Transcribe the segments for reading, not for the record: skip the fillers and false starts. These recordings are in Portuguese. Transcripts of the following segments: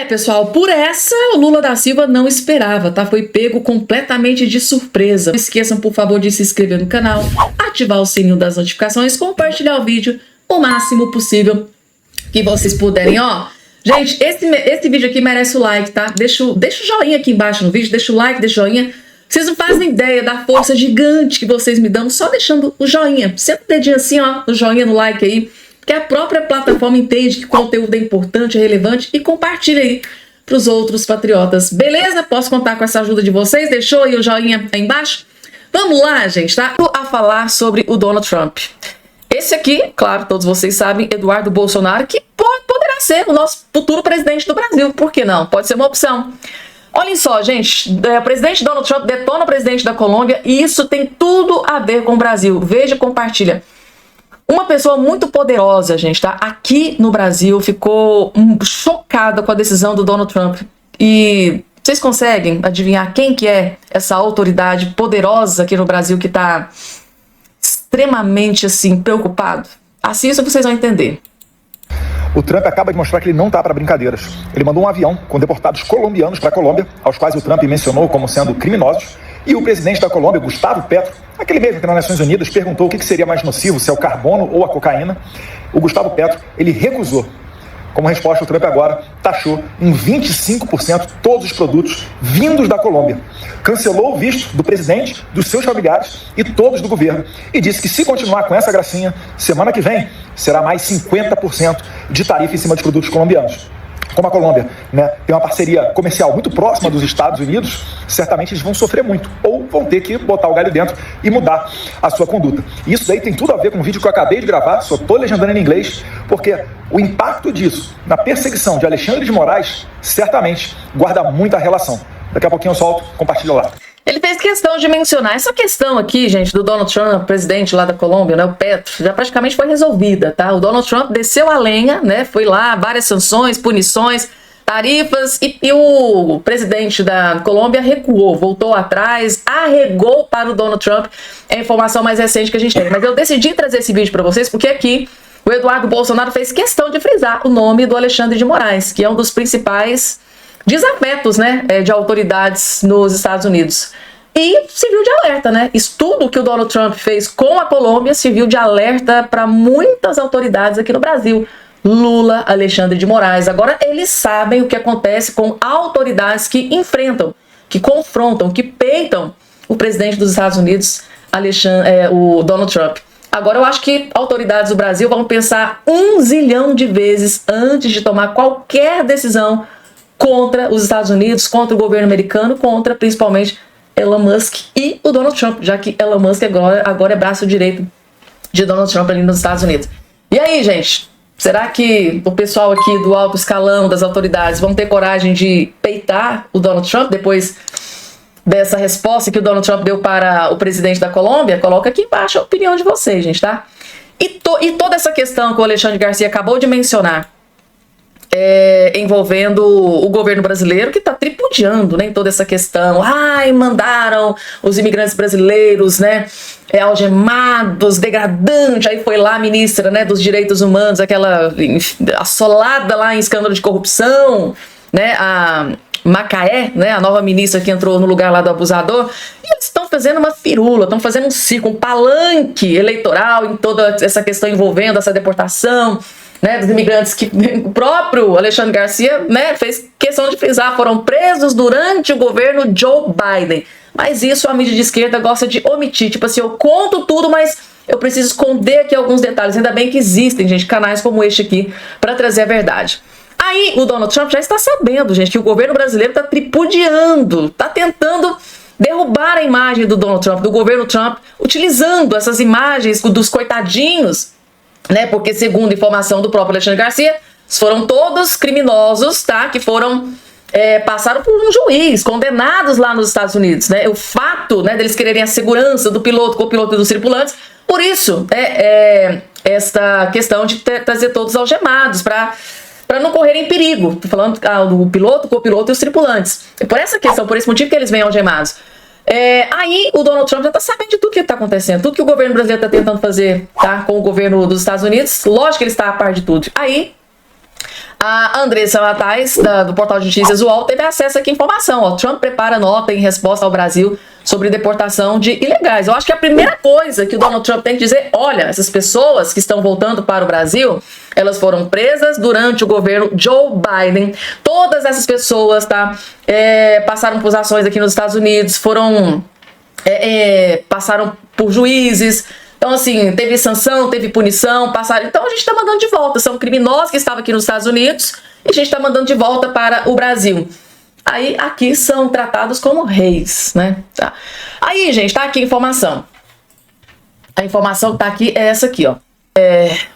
Pessoal, por essa o Lula da Silva não esperava, tá? Foi pego completamente de surpresa. Não esqueçam, por favor, de se inscrever no canal, ativar o sininho das notificações, compartilhar o vídeo o máximo possível que vocês puderem, ó. Gente, esse vídeo aqui merece o like, tá? Deixa o joinha aqui embaixo no vídeo, deixa o like, deixa o joinha. Vocês não fazem ideia da força gigante que vocês me dão só deixando o joinha. Senta o dedinho assim, ó, no joinha, no like aí. Porque a própria plataforma entende que o conteúdo é importante, é relevante e compartilha aí para os outros patriotas. Beleza? Posso contar com essa ajuda de vocês? Deixou aí o joinha aí embaixo? Vamos lá, gente, tá? A falar sobre o Donald Trump. Esse aqui, claro, todos vocês sabem, Eduardo Bolsonaro, que poderá ser o nosso futuro presidente do Brasil. Por que não? Pode ser uma opção. Olhem só, gente, o presidente Donald Trump detona o presidente da Colômbia e isso tem tudo a ver com o Brasil. Veja e compartilha. Uma pessoa muito poderosa, gente, tá? Aqui no Brasil ficou chocada com a decisão do Donald Trump. E vocês conseguem adivinhar quem que é essa autoridade poderosa aqui no Brasil que tá extremamente, assim, preocupado? Assista que vocês vão entender. O Trump acaba de mostrar que ele não está para brincadeiras. Ele mandou um avião com deportados colombianos para a Colômbia, aos quais o Trump mencionou como sendo criminosos. E o presidente da Colômbia, Gustavo Petro, aquele mesmo que nas Nações Unidas perguntou o que seria mais nocivo, se é o carbono ou a cocaína. O Gustavo Petro, ele recusou. Como resposta, o Trump agora taxou em 25% todos os produtos vindos da Colômbia. Cancelou o visto do presidente, dos seus familiares e todos do governo. E disse que se continuar com essa gracinha, semana que vem será mais 50% de tarifa em cima dos produtos colombianos. Como a Colômbia, né, tem uma parceria comercial muito próxima dos Estados Unidos, certamente eles vão sofrer muito, ou vão ter que botar o galho dentro e mudar a sua conduta. E isso daí tem tudo a ver com o vídeo que eu acabei de gravar, só estou legendando em inglês, porque o impacto disso na perseguição de Alexandre de Moraes certamente guarda muita relação. Daqui a pouquinho eu solto, compartilha lá. Ele fez questão de mencionar essa questão aqui, gente, do Donald Trump, presidente lá da Colômbia, né, o Petro, já praticamente foi resolvida, tá? O Donald Trump desceu a lenha, né, foi lá, várias sanções, punições, tarifas, e o presidente da Colômbia recuou, voltou atrás, arregou para o Donald Trump. É a informação mais recente que a gente tem. Mas eu decidi trazer esse vídeo para vocês porque aqui o Eduardo Bolsonaro fez questão de frisar o nome do Alexandre de Moraes, que é um dos principais desafetos, né, de autoridades nos Estados Unidos. E serviu de alerta, né? Isso tudo que o Donald Trump fez com a Colômbia serviu de alerta para muitas autoridades aqui no Brasil. Lula, Alexandre de Moraes. Agora eles sabem o que acontece com autoridades que enfrentam, que confrontam, que peitam o presidente dos Estados Unidos, o Donald Trump. Agora eu acho que autoridades do Brasil vão pensar 1 zilhão de vezes antes de tomar qualquer decisão contra os Estados Unidos, contra o governo americano, contra principalmente Elon Musk e o Donald Trump, já que Elon Musk agora é braço direito de Donald Trump ali nos Estados Unidos. E aí, gente, será que o pessoal aqui do alto escalão das autoridades vão ter coragem de peitar o Donald Trump depois dessa resposta que o Donald Trump deu para o presidente da Colômbia? Coloca aqui embaixo a opinião de vocês, gente, tá? E toda essa questão que o Alexandre Garcia acabou de mencionar, envolvendo o governo brasileiro, que está tripudiando, né, em toda essa questão. Ai, mandaram os imigrantes brasileiros, né, algemados, degradante. Aí foi lá a ministra, né, dos direitos humanos, aquela assolada lá em escândalo de corrupção, né, a Macaé, né, a nova ministra que entrou no lugar lá do abusador. E eles estão fazendo uma firula, estão fazendo um circo, um palanque eleitoral em toda essa questão envolvendo essa deportação, né, dos imigrantes, que o próprio Alexandre Garcia, né, fez questão de frisar, foram presos durante o governo Joe Biden. Mas isso a mídia de esquerda gosta de omitir. Tipo assim, eu conto tudo, mas eu preciso esconder aqui alguns detalhes. Ainda bem que existem, gente, canais como este aqui para trazer a verdade. Aí o Donald Trump já está sabendo, gente, que o governo brasileiro está tripudiando, está tentando derrubar a imagem do Donald Trump, do governo Trump, utilizando essas imagens dos coitadinhos, né? Porque segundo informação do próprio Alexandre Garcia, foram todos criminosos, tá? Que foram passaram por um juiz, condenados lá nos Estados Unidos, né? O fato, né, deles quererem a segurança do piloto, copiloto e dos tripulantes, por isso esta questão de trazer todos algemados para não correrem perigo. Tô falando do piloto, copiloto e os tripulantes. É por essa questão, por esse motivo que eles vêm algemados. Aí o Donald Trump já está sabendo de tudo que está acontecendo, tudo que o governo brasileiro está tentando fazer, tá, com o governo dos Estados Unidos. Lógico que ele está a par de tudo. Aí A Andressa Matais, do portal de notícias UOL, teve acesso aqui à informação. Ó, Trump prepara nota em resposta ao Brasil sobre deportação de ilegais. Eu acho que a primeira coisa que o Donald Trump tem que dizer, olha, essas pessoas que estão voltando para o Brasil, elas foram presas durante o governo Joe Biden. Todas essas pessoas, tá, passaram por ações aqui nos Estados Unidos, passaram por juízes. Então, assim, teve sanção, teve punição, passaram. Então, a gente está mandando de volta. São criminosos que estavam aqui nos Estados Unidos e a gente está mandando de volta para o Brasil. Aí, aqui são tratados como reis, né? Tá. Aí, gente, tá aqui a informação. A informação que tá aqui é essa aqui, ó.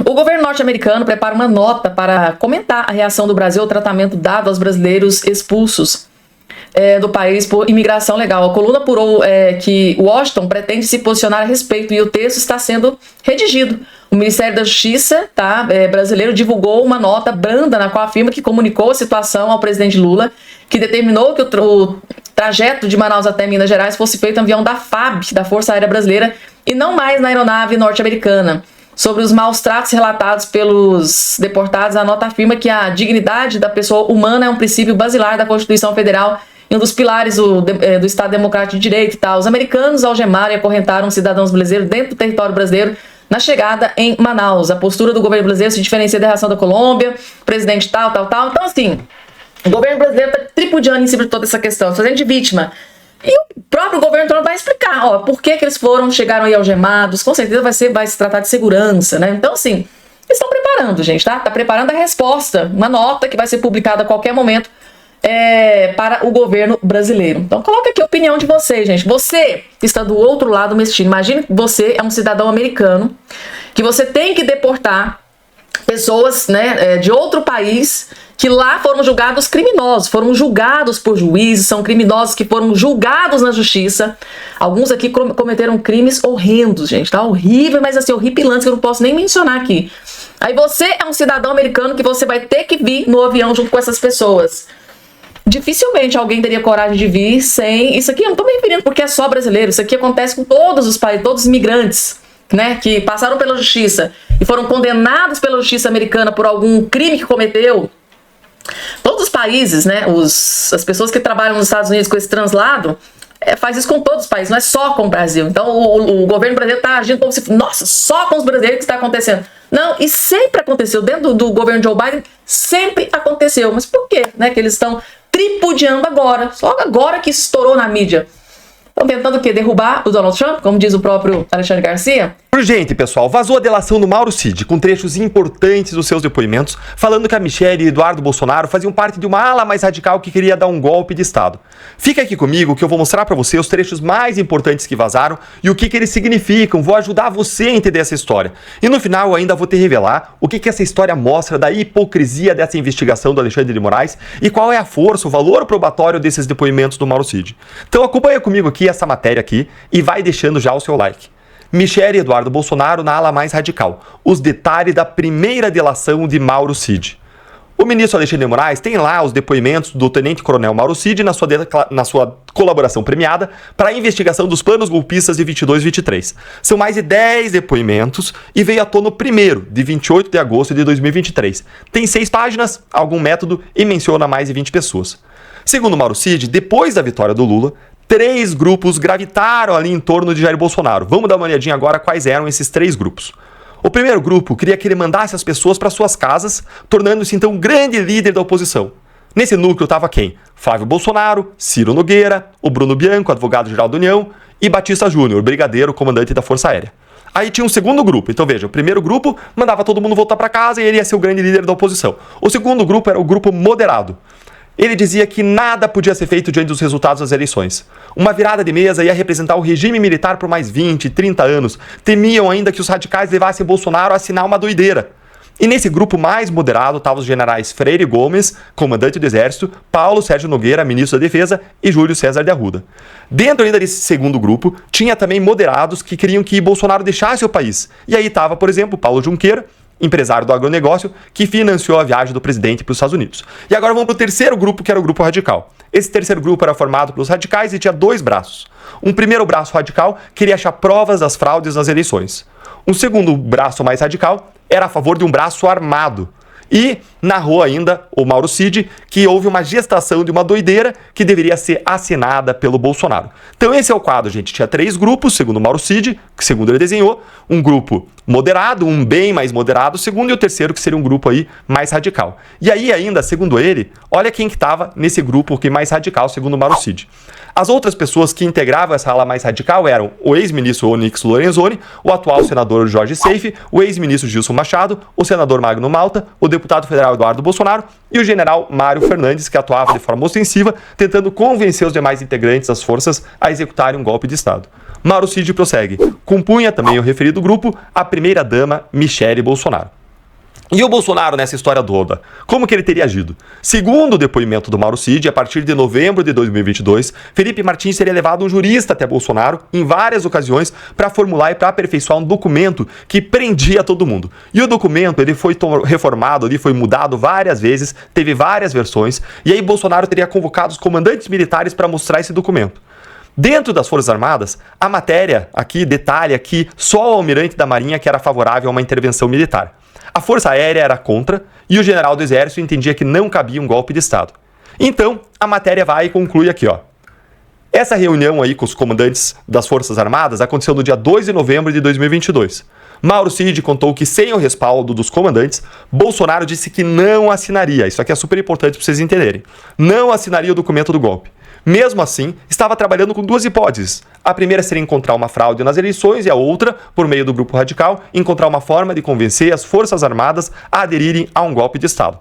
O governo norte-americano prepara uma nota para comentar a reação do Brasil ao tratamento dado aos brasileiros expulsos do país por imigração legal. A coluna apurou que Washington pretende se posicionar a respeito e o texto está sendo redigido. O Ministério da Justiça brasileiro divulgou uma nota branda na qual afirma que comunicou a situação ao presidente Lula, que determinou que o trajeto de Manaus até Minas Gerais fosse feito em avião da FAB, da Força Aérea Brasileira, e não mais na aeronave norte-americana. Sobre os maus tratos relatados pelos deportados, a nota afirma que a dignidade da pessoa humana é um princípio basilar da Constituição Federal e um dos pilares do Estado Democrático de Direito. Os americanos algemaram e acorrentaram cidadãos brasileiros dentro do território brasileiro na chegada em Manaus. A postura do governo brasileiro se diferencia da reação da Colômbia, presidente tal. Então, assim, o governo brasileiro está tripudiando em cima de toda essa questão, fazendo de vítima. E o próprio governo Trump vai explicar, por que eles chegaram aí algemados. Com certeza vai se tratar de segurança, né? Então, assim, eles estão preparando, gente, tá? Tá preparando a resposta, uma nota que vai ser publicada a qualquer momento para o governo brasileiro. Então, coloca aqui a opinião de vocês, gente. Você que está do outro lado do mestino, imagine que você é um cidadão americano, que você tem que deportar pessoas, né, de outro país, que lá foram julgados criminosos, foram julgados por juízes, são criminosos que foram julgados na justiça. Alguns aqui cometeram crimes horrendos, gente, tá? Horrível, mas assim, horripilantes, que eu não posso nem mencionar aqui. Aí você é um cidadão americano que você vai ter que vir no avião junto com essas pessoas. Dificilmente alguém teria coragem de vir sem... Isso aqui eu não tô me referindo porque é só brasileiro, isso aqui acontece com todos os países, todos os imigrantes, né, que passaram pela justiça e foram condenados pela justiça americana por algum crime que cometeu. Todos os países, né, as pessoas que trabalham nos Estados Unidos com esse translado, faz isso com todos os países, não é só com o Brasil. Então o governo brasileiro está agindo como se, nossa, só com os brasileiros que está acontecendo. Não, e sempre aconteceu, dentro do governo Joe Biden, sempre aconteceu. Mas por quê, né, que eles estão tripudiando agora, só agora que isso estourou na mídia? Estão tentando o quê? Derrubar o Donald Trump, como diz o próprio Alexandre Garcia? Urgente, pessoal. Vazou a delação do Mauro Cid, com trechos importantes dos seus depoimentos, falando que a Michelle e Eduardo Bolsonaro faziam parte de uma ala mais radical que queria dar um golpe de Estado. Fica aqui comigo que eu vou mostrar pra você os trechos mais importantes que vazaram e o que eles significam. Vou ajudar você a entender essa história. E no final eu ainda vou te revelar o que essa história mostra da hipocrisia dessa investigação do Alexandre de Moraes e qual é a força, o valor probatório desses depoimentos do Mauro Cid. Então acompanha comigo aqui essa matéria aqui e vai deixando já o seu like. Michelle e Eduardo Bolsonaro na ala mais radical. Os detalhes da primeira delação de Mauro Cid. O ministro Alexandre de Moraes tem lá os depoimentos do tenente-coronel Mauro Cid na sua colaboração premiada para a investigação dos planos golpistas de 22 e 23. São mais de 10 depoimentos e veio à tona o primeiro, de 28 de agosto de 2023. Tem 6 páginas, algum método e menciona mais de 20 pessoas. Segundo Mauro Cid, depois da vitória do Lula, 3 grupos gravitaram ali em torno de Jair Bolsonaro. Vamos dar uma olhadinha agora quais eram esses 3 grupos. O primeiro grupo queria que ele mandasse as pessoas para suas casas, tornando-se então um grande líder da oposição. Nesse núcleo estava quem? Flávio Bolsonaro, Ciro Nogueira, o Bruno Bianco, advogado-geral da União, e Batista Júnior, brigadeiro, comandante da Força Aérea. Aí tinha um segundo grupo. Então veja, o primeiro grupo mandava todo mundo voltar para casa e ele ia ser o grande líder da oposição. O segundo grupo era o grupo moderado. Ele dizia que nada podia ser feito diante dos resultados das eleições. Uma virada de mesa ia representar o regime militar por mais 20, 30 anos. Temiam ainda que os radicais levassem Bolsonaro a assinar uma doideira. E nesse grupo mais moderado estavam os generais Freire Gomes, comandante do Exército, Paulo Sérgio Nogueira, ministro da Defesa, e Júlio César de Arruda. Dentro ainda desse segundo grupo, tinha também moderados que queriam que Bolsonaro deixasse o país. E aí estava, por exemplo, Paulo Junqueira, empresário do agronegócio, que financiou a viagem do presidente para os Estados Unidos. E agora vamos para o terceiro grupo, que era o grupo radical. Esse terceiro grupo era formado pelos radicais e tinha 2 braços. Um primeiro braço radical queria achar provas das fraudes nas eleições. Um segundo braço mais radical era a favor de um braço armado. E narrou ainda o Mauro Cid que houve uma gestação de uma doideira que deveria ser assinada pelo Bolsonaro. Então esse é o quadro, gente. Tinha 3 grupos, segundo o Mauro Cid, que segundo ele desenhou, um grupo moderado, um bem mais moderado, segundo, e o terceiro que seria um grupo aí mais radical. E aí ainda, segundo ele, olha quem que estava nesse grupo que mais radical, segundo o Mauro Cid. As outras pessoas que integravam essa ala mais radical eram o ex-ministro Onyx Lorenzoni, o atual senador Jorge Seife, o ex-ministro Gilson Machado, o senador Magno Malta, o deputado federal Eduardo Bolsonaro e o general Mário Fernandes, que atuava de forma ostensiva, tentando convencer os demais integrantes das forças a executarem um golpe de Estado. Mauro Cid prossegue. Compunha também o referido grupo a primeira-dama Michele Bolsonaro. E o Bolsonaro nessa história toda, como que ele teria agido? Segundo o depoimento do Mauro Cid, a partir de novembro de 2022, Felipe Martins teria levado um jurista até Bolsonaro em várias ocasiões para formular e para aperfeiçoar um documento que prendia todo mundo. E o documento ele foi reformado, ele foi mudado várias vezes, teve várias versões, e aí Bolsonaro teria convocado os comandantes militares para mostrar esse documento. Dentro das Forças Armadas, a matéria aqui detalha que só o almirante da Marinha que era favorável a uma intervenção militar. A Força Aérea era contra e o general do Exército entendia que não cabia um golpe de Estado. Então, a matéria vai e conclui aqui, ó. Essa reunião aí com os comandantes das Forças Armadas aconteceu no dia 2 de novembro de 2022. Mauro Cid contou que, sem o respaldo dos comandantes, Bolsonaro disse que não assinaria. Isso aqui é super importante para vocês entenderem. Não assinaria o documento do golpe. Mesmo assim, estava trabalhando com 2 hipóteses. A primeira seria encontrar uma fraude nas eleições e a outra, por meio do grupo radical, encontrar uma forma de convencer as Forças Armadas a aderirem a um golpe de Estado.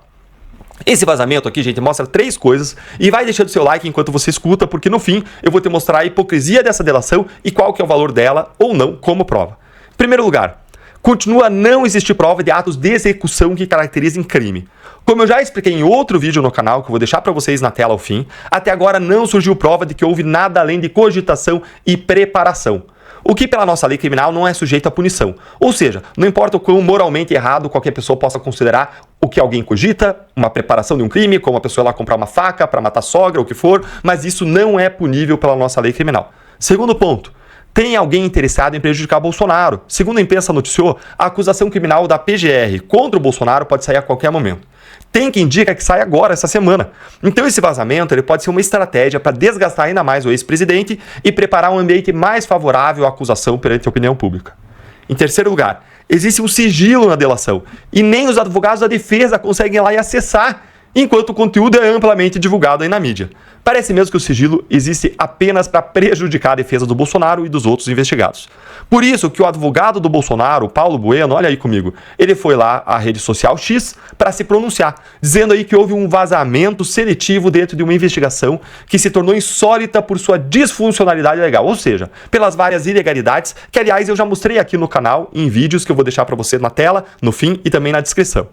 Esse vazamento aqui, gente, mostra 3 coisas e vai deixando seu like enquanto você escuta, porque no fim eu vou te mostrar a hipocrisia dessa delação e qual que é o valor dela ou não como prova. Em primeiro lugar, continua a não existir prova de atos de execução que caracterizem crime. Como eu já expliquei em outro vídeo no canal, que eu vou deixar para vocês na tela ao fim, até agora não surgiu prova de que houve nada além de cogitação e preparação. O que pela nossa lei criminal não é sujeito à punição. Ou seja, não importa o quão moralmente errado qualquer pessoa possa considerar o que alguém cogita, uma preparação de um crime, como a pessoa ir lá comprar uma faca para matar a sogra, ou o que for, mas isso não é punível pela nossa lei criminal. Segundo ponto. Tem alguém interessado em prejudicar Bolsonaro? Segundo a imprensa noticiou, a acusação criminal da PGR contra o Bolsonaro pode sair a qualquer momento. Tem quem indica que sai agora, essa semana. Então esse vazamento ele pode ser uma estratégia para desgastar ainda mais o ex-presidente e preparar um ambiente mais favorável à acusação perante a opinião pública. Em terceiro lugar, existe um sigilo na delação e nem os advogados da defesa conseguem ir lá e acessar, enquanto o conteúdo é amplamente divulgado aí na mídia. Parece mesmo que o sigilo existe apenas para prejudicar a defesa do Bolsonaro e dos outros investigados. Por isso que o advogado do Bolsonaro, Paulo Bueno, olha aí comigo, ele foi lá à rede social X para se pronunciar, dizendo aí que houve um vazamento seletivo dentro de uma investigação que se tornou insólita por sua disfuncionalidade legal, ou seja, pelas várias ilegalidades que, aliás, eu já mostrei aqui no canal em vídeos que eu vou deixar para você na tela, no fim e também na descrição.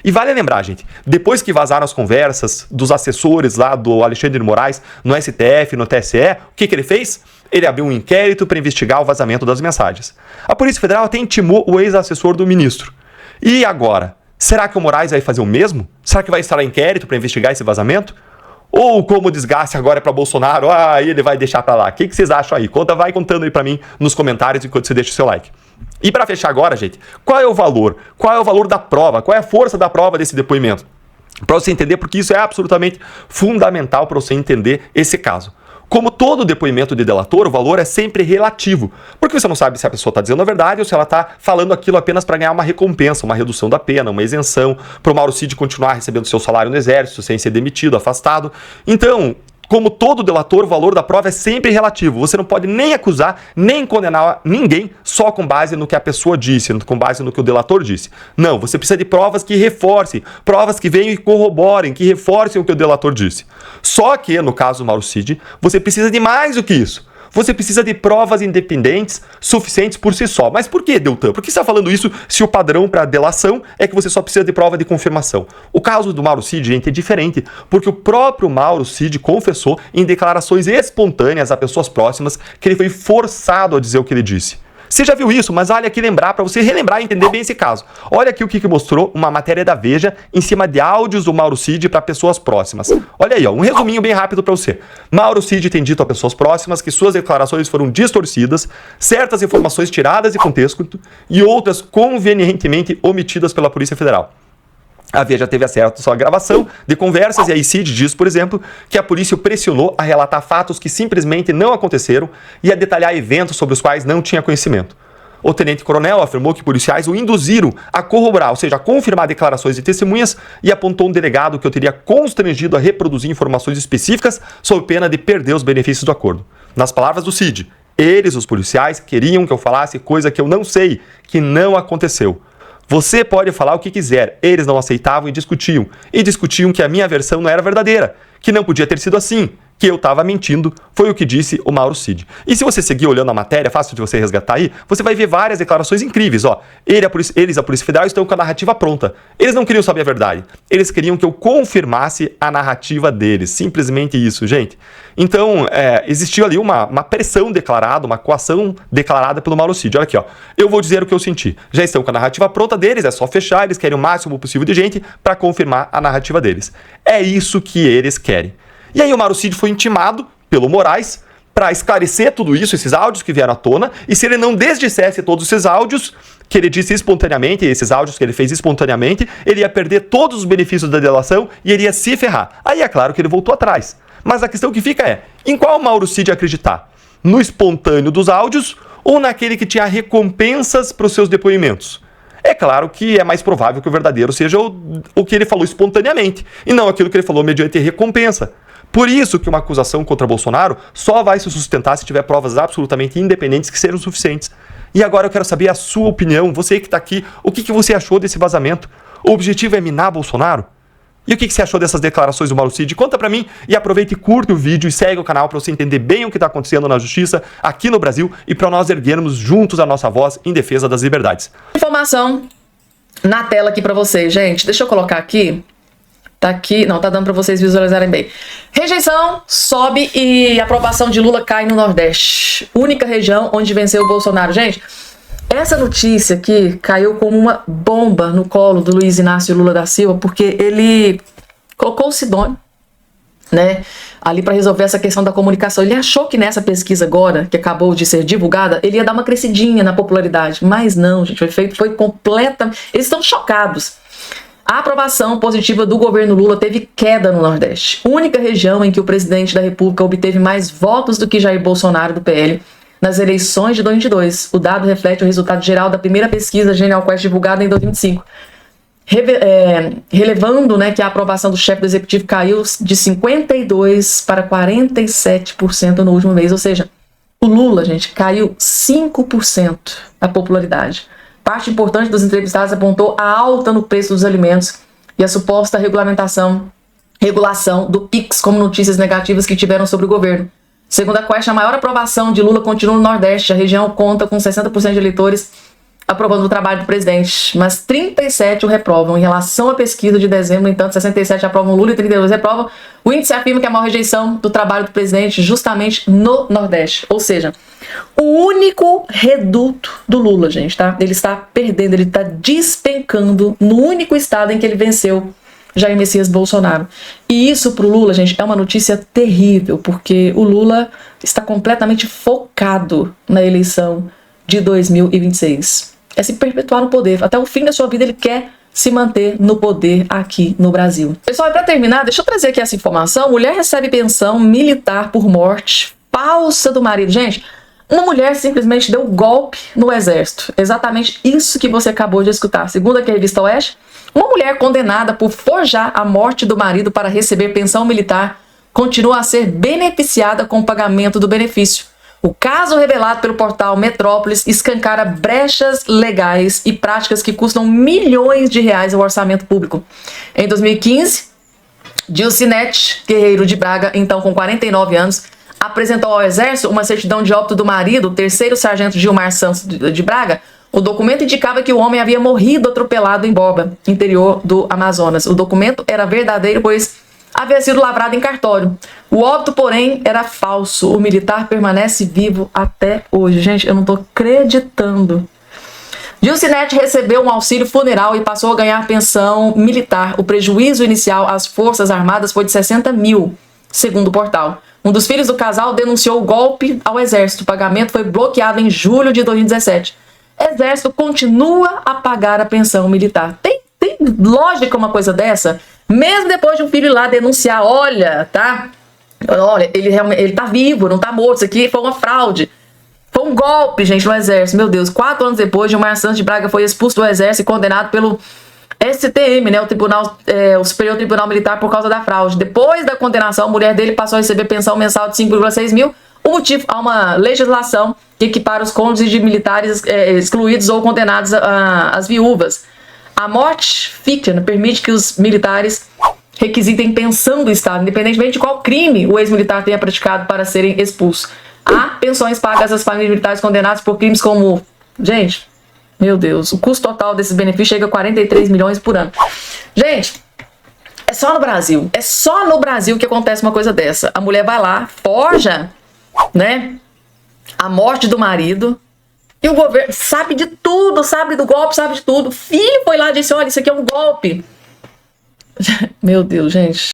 E vale lembrar, gente, depois que vazaram as conversas dos assessores lá do Alexandre de Moraes no STF, no TSE, o que ele fez? Ele abriu um inquérito para investigar o vazamento das mensagens. A Polícia Federal até intimou o ex-assessor do ministro. E agora? Será que o Moraes vai fazer o mesmo? Será que vai instalar inquérito para investigar esse vazamento? Ou como o desgaste agora é para Bolsonaro, ele vai deixar para lá? O que vocês acham aí? Vai contando aí para mim nos comentários enquanto você deixa o seu like. E para fechar agora, gente, qual é o valor? Qual é o valor da prova? Qual é a força da prova desse depoimento? Para você entender, porque isso é absolutamente fundamental para você entender esse caso. Como todo depoimento de delator, o valor é sempre relativo, porque você não sabe se a pessoa está dizendo a verdade ou se ela está falando aquilo apenas para ganhar uma recompensa, uma redução da pena, uma isenção, para o Mauro Cid continuar recebendo seu salário no exército, sem ser demitido, afastado. Então, como todo delator, o valor da prova é sempre relativo. Você não pode nem acusar, nem condenar ninguém só com base no que a pessoa disse, com base no que o delator disse. Não, você precisa de provas que reforcem, provas que venham e corroborem, que reforcem o que o delator disse. Só que, no caso do Mauro Cid, você precisa de mais do que isso. Você precisa de provas independentes suficientes por si só. Mas por que, Deltan? Por que você está falando isso se o padrão para delação é que você só precisa de prova de confirmação? O caso do Mauro Cid, gente, é diferente, porque o próprio Mauro Cid confessou em declarações espontâneas a pessoas próximas que ele foi forçado a dizer o que ele disse. Você já viu isso, mas olha aqui lembrar, para você relembrar e entender bem esse caso. Olha aqui o que mostrou uma matéria da Veja em cima de áudios do Mauro Cid para pessoas próximas. Olha aí, ó, um resuminho bem rápido para você. Mauro Cid tem dito a pessoas próximas que suas declarações foram distorcidas, certas informações tiradas de contexto e outras convenientemente omitidas pela Polícia Federal. A Veja teve acesso à gravação de conversas e aí Cid diz, por exemplo, que a polícia o pressionou a relatar fatos que simplesmente não aconteceram e a detalhar eventos sobre os quais não tinha conhecimento. O tenente-coronel afirmou que policiais o induziram a corroborar, ou seja, a confirmar declarações de testemunhas e apontou um delegado que eu teria constrangido a reproduzir informações específicas sob pena de perder os benefícios do acordo. Nas palavras do Cid, eles, os policiais, queriam que eu falasse coisa que eu não sei, que não aconteceu. Você pode falar o que quiser, eles não aceitavam e discutiam que a minha versão não era verdadeira, que não podia ter sido assim, que eu estava mentindo, foi o que disse o Mauro Cid. E se você seguir olhando a matéria, fácil de você resgatar aí, você vai ver várias declarações incríveis, ó. Eles, a Polícia Federal, estão com a narrativa pronta. Eles não queriam saber a verdade, eles queriam que eu confirmasse a narrativa deles, simplesmente isso, gente. Então, existiu ali uma pressão declarada, uma coação declarada pelo Mauro Cid. Olha aqui, ó. Eu vou dizer o que eu senti. Já estão com a narrativa pronta deles, é só fechar, eles querem o máximo possível de gente para confirmar a narrativa deles. É isso que eles querem. E aí o Mauro Cid foi intimado pelo Moraes para esclarecer tudo isso, esses áudios que vieram à tona, e se ele não desdissesse todos esses áudios, que ele disse espontaneamente, esses áudios que ele fez espontaneamente, ele ia perder todos os benefícios da delação e ele ia se ferrar. Aí é claro que ele voltou atrás. Mas a questão que fica é, em qual Mauro Cid acreditar? No espontâneo dos áudios ou naquele que tinha recompensas para os seus depoimentos? É claro que é mais provável que o verdadeiro seja o que ele falou espontaneamente, e não aquilo que ele falou mediante recompensa. Por isso que uma acusação contra Bolsonaro só vai se sustentar se tiver provas absolutamente independentes que sejam suficientes. E agora eu quero saber a sua opinião, você que está aqui, o que você achou desse vazamento? O objetivo é minar Bolsonaro? E o que você achou dessas declarações do Mauro Cid? Conta pra mim e aproveita e curte o vídeo e segue o canal para você entender bem o que está acontecendo na justiça aqui no Brasil e para nós erguermos juntos a nossa voz em defesa das liberdades. Informação na tela aqui para vocês, gente. Deixa eu colocar aqui. Tá aqui, não, tá dando para vocês visualizarem bem. Rejeição sobe e aprovação de Lula cai no Nordeste. Única região onde venceu o Bolsonaro. Gente, essa notícia aqui caiu como uma bomba no colo do Luiz Inácio Lula da Silva, porque ele colocou o Sidônio, né, ali para resolver essa questão da comunicação. Ele achou que nessa pesquisa agora, que acabou de ser divulgada, ele ia dar uma crescidinha na popularidade. Mas não, gente, o efeito foi completa. Eles estão chocados. A aprovação positiva do governo Lula teve queda no Nordeste. Única região em que o presidente da República obteve mais votos do que Jair Bolsonaro do PL nas eleições de 2022. O dado reflete o resultado geral da primeira pesquisa Genial Quest divulgada em 2025. Relevando, né, que a aprovação do chefe do executivo caiu de 52% para 47% no último mês. Ou seja, o Lula, gente, caiu 5% a popularidade. Parte importante dos entrevistados apontou a alta no preço dos alimentos e a suposta regulação do PIX como notícias negativas que tiveram sobre o governo. Segundo a Quest, a maior aprovação de Lula continua no Nordeste. A região conta com 60% de eleitores aprovando o trabalho do presidente, mas 37% o reprovam. Em relação à pesquisa de dezembro, no entanto, 67% aprovam Lula e 32% reprovam. O índice afirma que a maior rejeição do trabalho do presidente justamente no Nordeste. Ou seja, o único reduto do Lula, gente, tá? Ele está perdendo, ele está despencando no único estado em que ele venceu Jair Messias Bolsonaro. E isso pro Lula, gente, é uma notícia terrível, porque o Lula está completamente focado na eleição de 2026. É se perpetuar no poder. Até o fim da sua vida ele quer se manter no poder aqui no Brasil. Pessoal, e para terminar, deixa eu trazer aqui essa informação. Mulher recebe pensão militar por morte falsa do marido. Gente, uma mulher simplesmente deu golpe no exército. Exatamente isso que você acabou de escutar. Segundo a revista Oeste, uma mulher condenada por forjar a morte do marido para receber pensão militar continua a ser beneficiada com o pagamento do benefício. O caso revelado pelo portal Metrópolis escancara brechas legais e práticas que custam milhões de reais ao orçamento público. Em 2015, Dilcinete Guerreiro de Braga, então com 49 anos, apresentou ao Exército uma certidão de óbito do marido, o terceiro sargento Gilmar Santos de Braga. O documento indicava que o homem havia morrido atropelado em Borba, interior do Amazonas. O documento era verdadeiro, pois havia sido lavrado em cartório. O óbito, porém, era falso. O militar permanece vivo até hoje. Gente, eu não tô acreditando. Dilcinete recebeu um auxílio funeral e passou a ganhar pensão militar. O prejuízo inicial às Forças Armadas foi de 60 mil, segundo o portal. Um dos filhos do casal denunciou o golpe ao Exército. O pagamento foi bloqueado em julho de 2017. Exército continua a pagar a pensão militar. Tem tem lógica uma coisa dessa? Mesmo depois de um filho ir lá denunciar, olha, ele tá vivo, não tá morto, isso aqui foi uma fraude. Foi um golpe, gente, no exército. Meu Deus, 4 anos depois, Gilmar Santos de Braga foi expulso do exército e condenado pelo STM, né, o Superior Tribunal Militar, por causa da fraude. Depois da condenação, a mulher dele passou a receber pensão mensal de 5,6 mil. O motivo, há uma legislação que equipara os cônjuges de militares excluídos ou condenados às viúvas. A morte fictícia permite que os militares requisitem pensão do Estado, independentemente de qual crime o ex-militar tenha praticado para serem expulsos. Há pensões pagas às famílias militares condenadas por crimes como... Gente, meu Deus, o custo total desses benefícios chega a 43 milhões por ano. Gente, é só no Brasil. É só no Brasil que acontece uma coisa dessa. A mulher vai lá, forja, né, a morte do marido, e o governo sabe de tudo, sabe do golpe, sabe de tudo. O filho foi lá e disse, olha, isso aqui é um golpe. Meu Deus, gente.